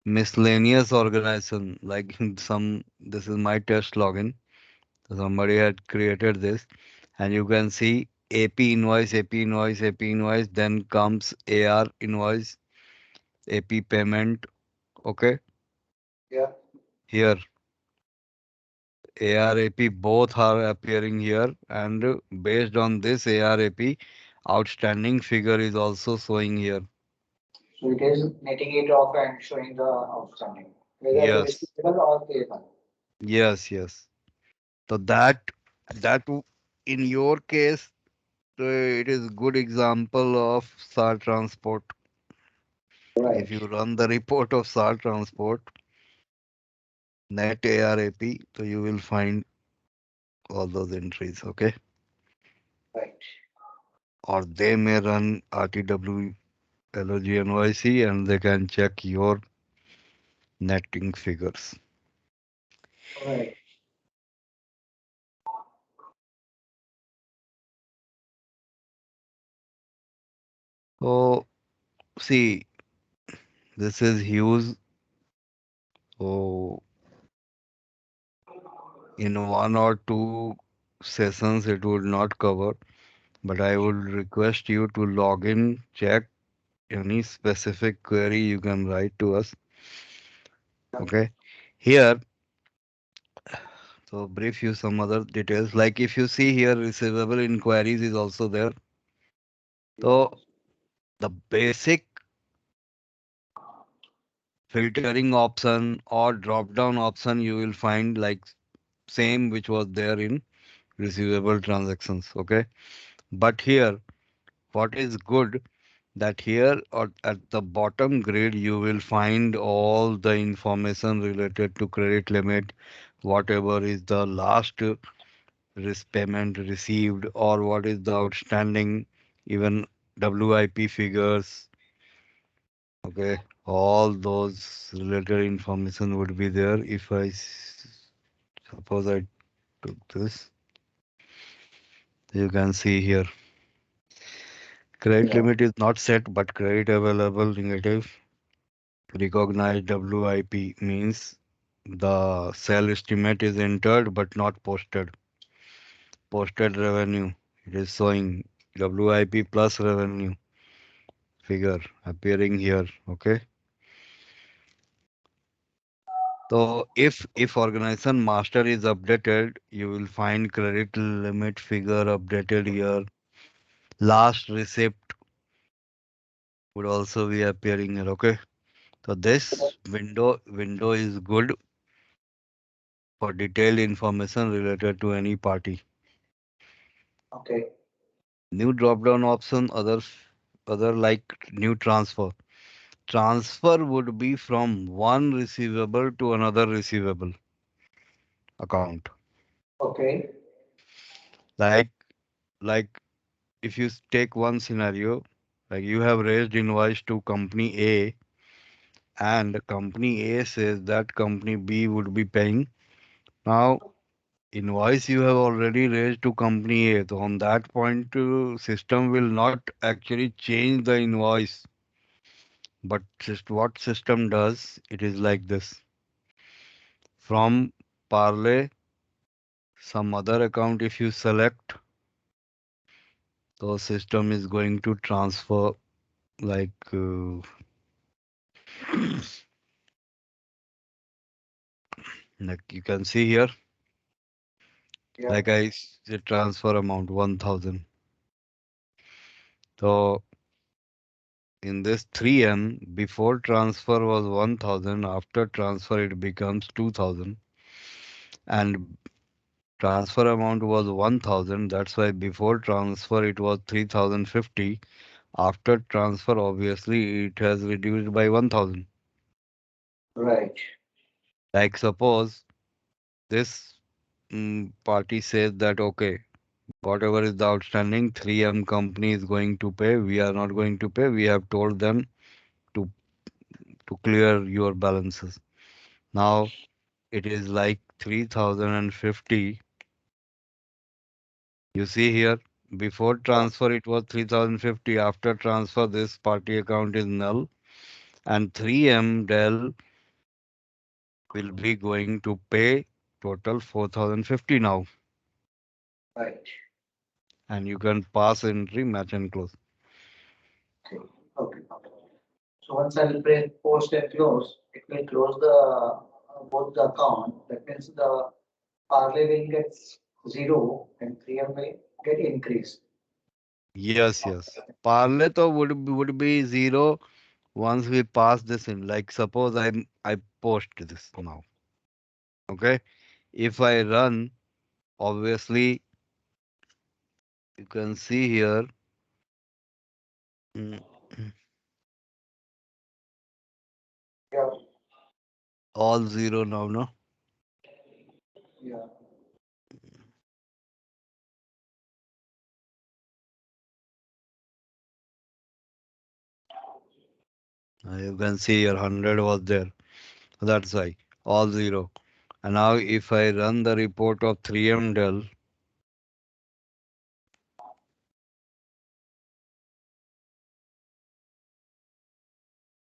miscellaneous organization. Like in some, this is my test login. So somebody had created this, and you can see AP invoice, AP invoice, AP invoice. Then comes AR invoice, AP payment. Okay, Yeah. here ARAP both are appearing here, and based on this ARAP, outstanding figure is also showing here. So it is netting it off and showing the outstanding, whether Yes, receivable or payable. yes, yes. So in your case, it is good example of SAR transport. If Right. you run the report of SAR transport, net ARAP, so you will find all those entries, okay? Right. Or they may run RTW LOG NYC and they can check your netting figures. All right. So see, this is huge. So in one or two sessions it would not cover, but I would request you to log in, check any specific query you can write to us. Yeah. Okay. Here, so brief you some other details. Like if you see here, receivable inquiries is also there. Yeah. So the basic filtering option or drop down option you will find like same which was there in receivable transactions. Okay. But here, what is good that here or at the bottom grid you will find all the information related to credit limit, whatever is the last payment received or what is the outstanding, even WIP figures. Okay, all those related information would be there. If suppose I took this, you can see here credit Yeah. limit is not set but credit available negative. Recognized WIP means the sale estimate is entered but not posted. Posted revenue, it is showing WIP plus revenue figure appearing here. Okay. So if organization master is updated, you will find credit limit figure updated here. Last receipt would also be appearing here. Okay. So this window is good for detailed information related to any party. Okay. New drop down option, other like new transfer. transfer would be from one receivable to another receivable account. Okay. Like like if you take one scenario, like you have raised invoice to company A and company A says that company B would be paying. Now invoice you have already raised to company A. So on that point, system will not actually change the invoice. But just what system does, it is like this. From Parley, some other account if you select, the system is going to transfer like like you can see here, Yeah. like the transfer amount 1000. So in this 3M, before transfer was 1000, after transfer it becomes 2000, and transfer amount was 1000. That's why before transfer it was 3050. After transfer, obviously it has reduced by 1000. Right. Like suppose this party says that okay, whatever is the outstanding, 3M company is going to pay. We are not going to pay. We have told them to to clear your balances. Now it is like 3050. You see here, before Yeah. transfer it was 3050. After transfer, this party account is null, and 3M Dell will be going to pay total 4050 now, Right. and you can pass entry, match and close. Okay. Okay. Okay. So once I will press post and close, it will close the both the account. That means the parlay will get zero and 3M will get increased. Yes, yes. Parle to would be zero once we pass this in. Like suppose I post this now. Okay. If I run, obviously you can see here. mm, Yeah. All zero now, no? Yeah. You can see your 100 was there. That's why. All zero. And now if I run the report of 3M Dell, you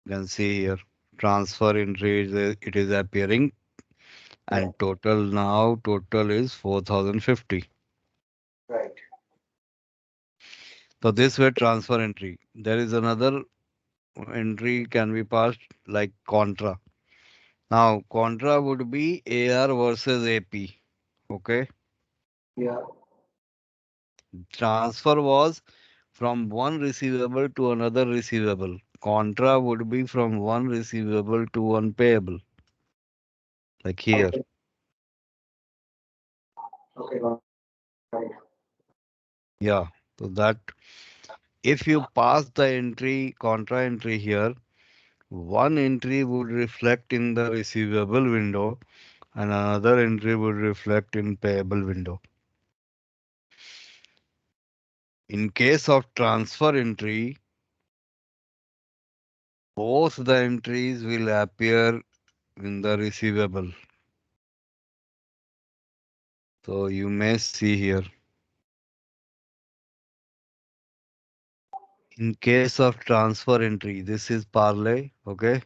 can see here transfer entry it is appearing, Yeah. and total is 4050. Right. So this way transfer entry. There is another entry can be passed like contra. Now contra would be AR versus AP. Okay. Yeah. Transfer was from one receivable to another receivable. Contra would be from one receivable to one payable. Like here. Okay. Okay. Got it. Yeah. So that if you pass the entry, contra entry here, one entry would reflect in the receivable window and another entry would reflect in payable window. In case of transfer entry, both the entries will appear in the receivable. So you may see here. In case of transfer entry, this is parlay, okay?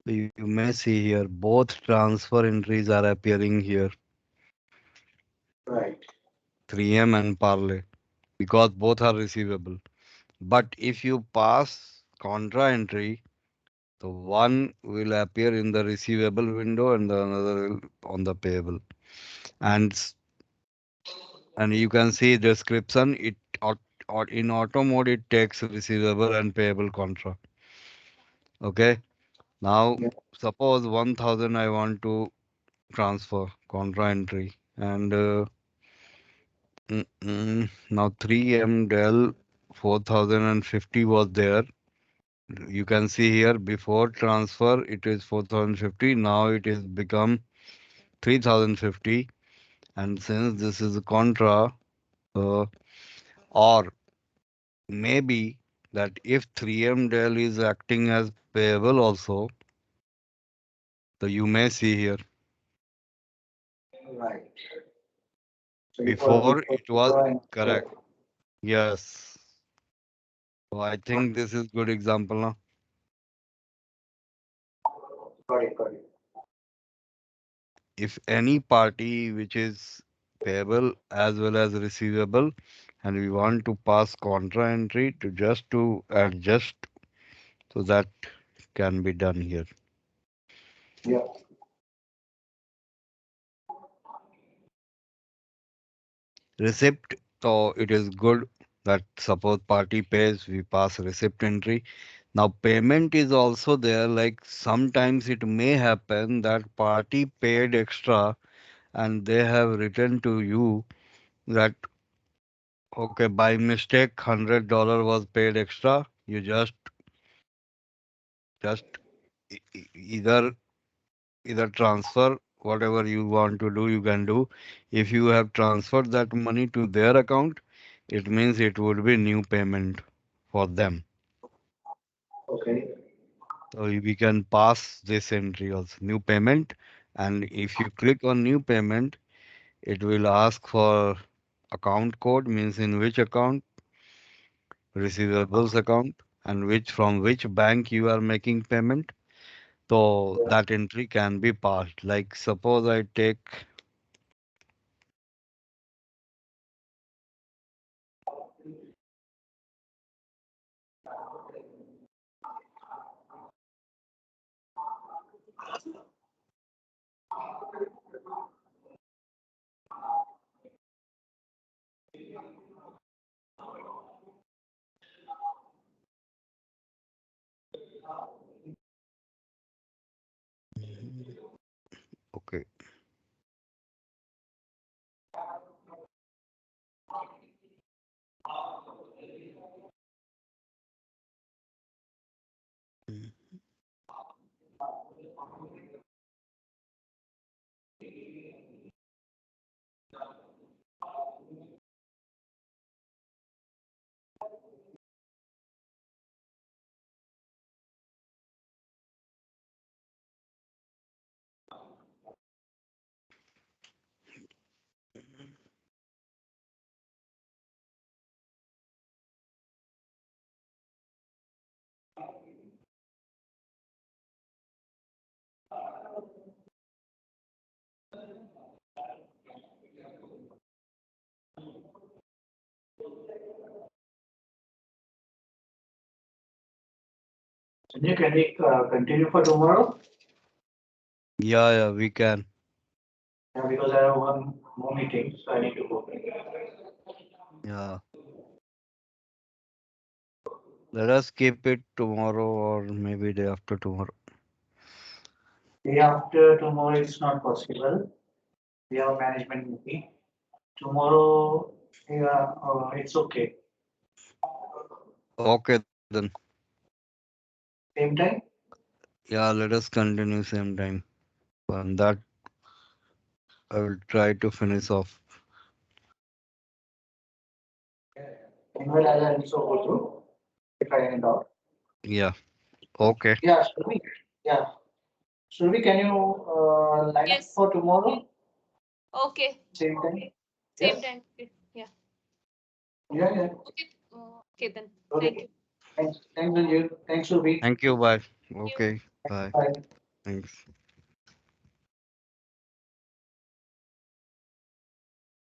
You may see here both transfer entries are appearing here, Right. 3M and parlay, because both are receivable. But if you pass contra entry, the one will appear in the receivable window and the another will on the payable. and and you can see description. Or in auto mode it takes receivable and payable contra. Okay. Now Yeah. suppose 1000 I want to transfer contra entry, and now 3M Dell 4050 was there. You can see here before transfer it is 4050. Now it is become 3050. And since this is a contra, uh, or maybe that if 3M Dell is acting as payable also, so you may see here Right. So it was before before it was Wipro and correct. Yes. So I think this is good example now. got it, got it. If any party which is payable as well as receivable, and we want to pass contra entry to just to adjust, so that can be done here. Yeah. Receipt, so it is good that suppose party pays, we pass receipt entry. Now payment is also there, like sometimes it may happen that party paid extra and they have written to you that okay, by mistake $100 was paid extra. You just either transfer whatever you want to do, you can do. If you have transferred that money to their account, it means it would be new payment for them. Okay. So we can pass this entry also, new payment. And if you click on new payment, it will ask for account code, means in which account, receivables account, and which from which bank you are making payment. So Yeah. that entry can be passed. Like suppose I take, okay. Sanjay, can we continue for tomorrow? Yeah, we can. Yeah, because I have one more meeting, so I need to go. Yeah. Let us keep it tomorrow or maybe day after tomorrow. Day after tomorrow, it's not possible. We have a management meeting. Tomorrow, yeah, it's okay. Okay then. Same time? Yeah, let us continue same time. And that I will try to finish off. Meanwhile, I'll also go through if I end out. Yeah. Okay. Yeah, Shruvi. Yeah. Shruvi, can you line up Yes. for tomorrow? Okay. Same time? Same Yes? time. Yeah. Yeah, yeah. Okay. Okay then. Thank Okay. you. Thanks, Sanjay. Thanks, Shruvi. Thank you. Bye. Thank you. Okay. Bye. Bye. Thanks.